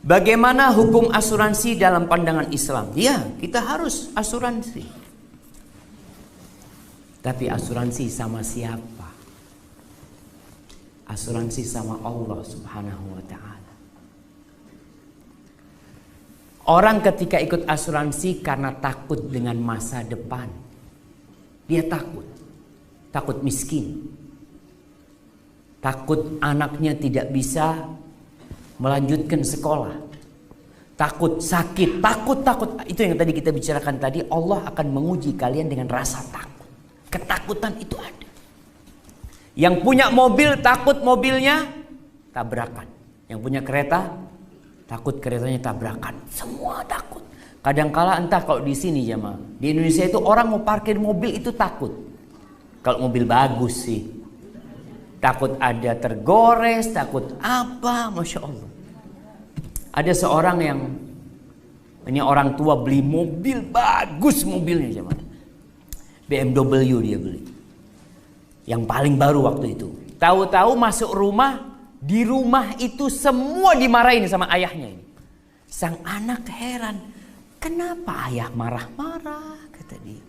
Bagaimana hukum asuransi dalam pandangan Islam? Ya, kita harus asuransi. Tapi asuransi sama siapa? Asuransi sama Allah Subhanahu wa ta'ala. Orang ketika ikut asuransi karena takut dengan masa depan. Dia takut. Takut miskin. Takut anaknya tidak bisa melanjutkan sekolah. Takut sakit. Takut. Itu yang tadi kita bicarakan tadi. Allah akan menguji kalian dengan rasa takut. Ketakutan itu ada. Yang punya mobil takut mobilnya tabrakan. Yang punya kereta takut keretanya tabrakan. Semua takut. Kadangkala entah kalau di sini jemaah, di Indonesia itu orang mau parkir mobil itu takut. Kalau mobil bagus sih. Takut ada tergores, takut apa, Masya Allah. Ada seorang yang, ini orang tua beli mobil bagus mobilnya jemaah. BMW dia beli. Yang paling baru waktu itu. Tahu-tahu masuk rumah, di rumah itu semua dimarahin sama ayahnya ini. Sang anak heran, kenapa ayah marah-marah, kata dia.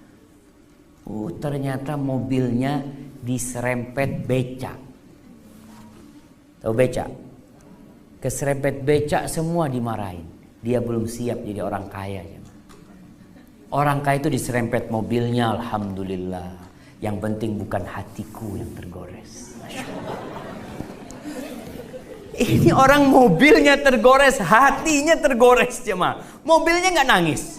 Oh, ternyata mobilnya diserempet becak. Tahu becak? Keserempet becak semua dimarahin. Dia belum siap jadi orang kaya. Orang kaya itu diserempet mobilnya, alhamdulillah. Yang penting bukan hatiku yang tergores. Ini orang mobilnya tergores, hatinya tergores jemaah. Mobilnya nggak nangis.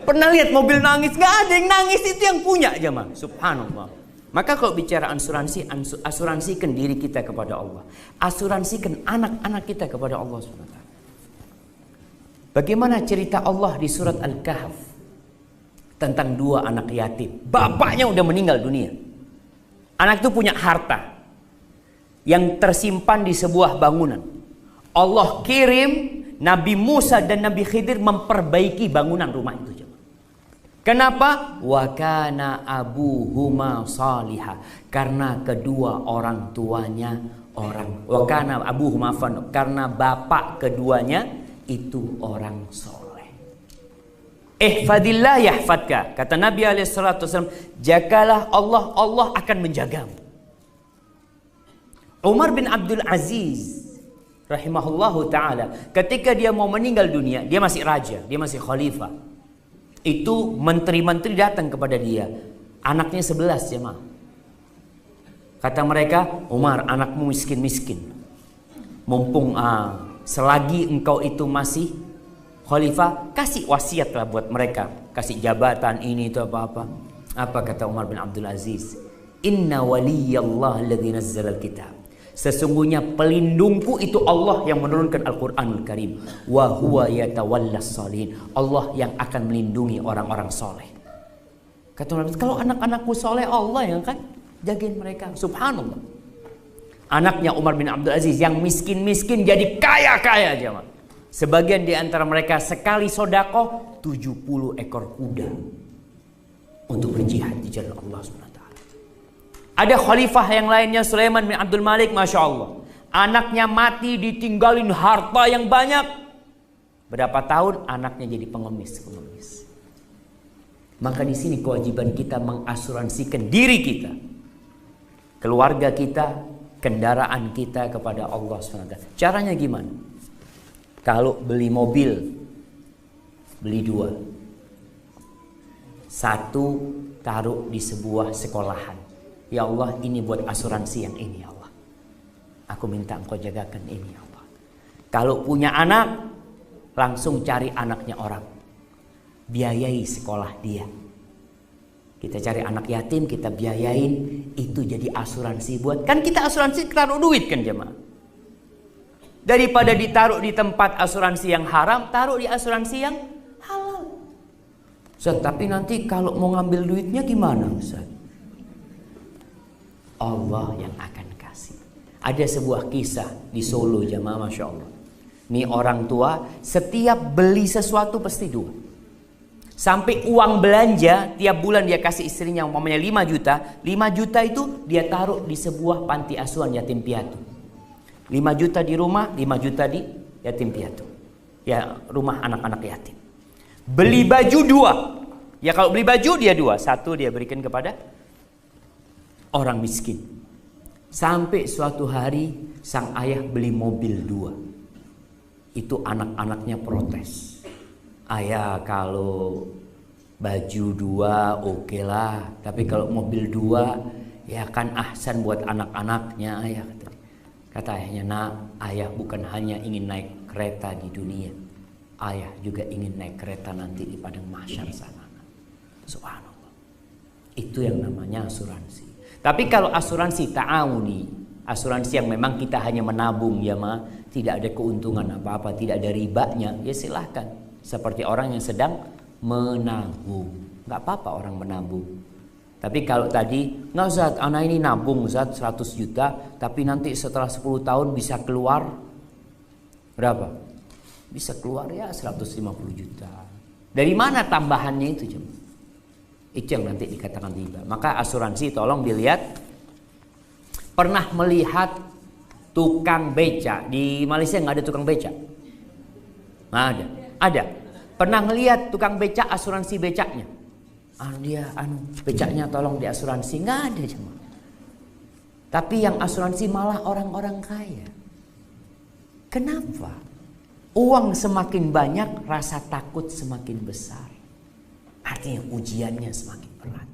Pernah lihat mobil nangis? Nggak ada yang nangis, itu yang punya jemaah. Subhanallah. Maka kalau bicara asuransi, asuransikan diri kita kepada Allah. Asuransikan anak-anak kita kepada Allah SWT. Bagaimana cerita Allah di surat Al-Kahf tentang dua anak yatim. Bapaknya udah meninggal dunia. Anak itu punya harta yang tersimpan di sebuah bangunan. Allah kirim Nabi Musa dan Nabi Khidir memperbaiki bangunan rumah itu. Kenapa? Wa kana abuhuma salihah. Karena kedua orang tuanya orang. Wa kana abuhuma fan. Karena bapak keduanya itu orang soleh. Ihfadillah yahfadka. Kata Nabi SAW, jagalah Allah, Allah akan menjagamu. Umar bin Abdul Aziz rahimahullahu ta'ala, ketika dia mau meninggal dunia, dia masih raja, dia masih khalifah. Itu menteri-menteri datang kepada dia. Anaknya 11 jemaah. Kata mereka, Umar, anakmu miskin-miskin. Mumpung selagi engkau itu masih khalifah, kasih wasiat lah buat mereka. Kasih jabatan ini itu apa-apa. Apa kata Umar bin Abdul Aziz? Inna waliyallah alladhi nazzala al-kitab. Sesungguhnya pelindungku itu Allah yang menurunkan Al-Quranul Karim. Wa huwa yatawallas salihin. Allah yang akan melindungi orang-orang soleh. Kata Umar, kalau anak-anakmu soleh, Allah yang akan jagain mereka. Subhanallah. Anaknya Umar bin Abdul Aziz yang miskin-miskin jadi kaya-kaya aja. Sebagian di antara mereka sekali sodakoh 70 ekor kuda untuk berjihad di jalan Allah SWT. Ada khalifah yang lainnya, Sulaiman bin Abdul Malik, Masya Allah. Anaknya mati ditinggalin harta yang banyak. Berapa tahun anaknya jadi pengemis. Maka di sini kewajiban kita mengasuransikan diri kita, keluarga kita, kendaraan kita kepada Allah SWT. Caranya gimana? Kalau beli mobil, beli dua. Satu taruh di sebuah sekolahan. Ya Allah, ini buat asuransi yang ini ya Allah. Aku minta engkau jagakan ini ya Allah. Kalau punya anak, langsung cari anaknya orang. Biayai sekolah dia. Kita cari anak yatim, kita biayain. Itu jadi asuransi buat. Kan kita asuransi taruh duit kan jemaah. Daripada ditaruh di tempat asuransi yang haram, taruh di asuransi yang halal. Ustaz, tapi nanti kalau mau ngambil duitnya gimana Ustaz? Allah yang akan kasih. Ada sebuah kisah di Solo jemaah, Masya Allah. Ini orang tua setiap beli sesuatu pasti dua. Sampai uang belanja tiap bulan dia kasih istrinya umpamanya 5 juta. 5 juta itu dia taruh di sebuah panti asuhan yatim piatu. 5 juta di rumah, 5 juta di yatim piatu. Ya, rumah anak-anak yatim. Beli baju 2. Ya kalau beli baju dia 2. 1 dia berikan kepada orang miskin. Sampai suatu hari sang ayah beli mobil 2. Itu anak-anaknya protes. Ayah kalau baju 2 oke lah. Tapi kalau mobil 2 ya kan ahsan buat anak-anaknya ayah. Kata ayahnya, nak, ayah bukan hanya ingin naik kereta di dunia. Ayah juga ingin naik kereta nanti di padang mahsyar sana. Subhanallah. Itu yang namanya asuransi. Tapi kalau asuransi ta'awuni, asuransi yang memang kita hanya menabung ya ma, tidak ada keuntungan apa-apa, tidak ada ribanya, ya silahkan. Seperti orang yang sedang menabung. Gak apa-apa orang menabung. Tapi kalau tadi, nggak Ustaz, anak ini nabung Ustaz 100 juta, tapi nanti setelah 10 tahun bisa keluar berapa? Bisa keluar ya 150 juta. Dari mana tambahannya itu? Itu yang nanti dikatakan riba. Maka asuransi tolong dilihat. Pernah melihat tukang beca di Malaysia? Nggak ada tukang beca? Nggak ada. Ada. Pernah ngelihat tukang beca asuransi becaknya? Becaknya tolong diasuransi. Nggak ada cuma. Tapi yang asuransi malah orang-orang kaya. Kenapa? Uang semakin banyak, rasa takut semakin besar. Artinya ujiannya semakin berat.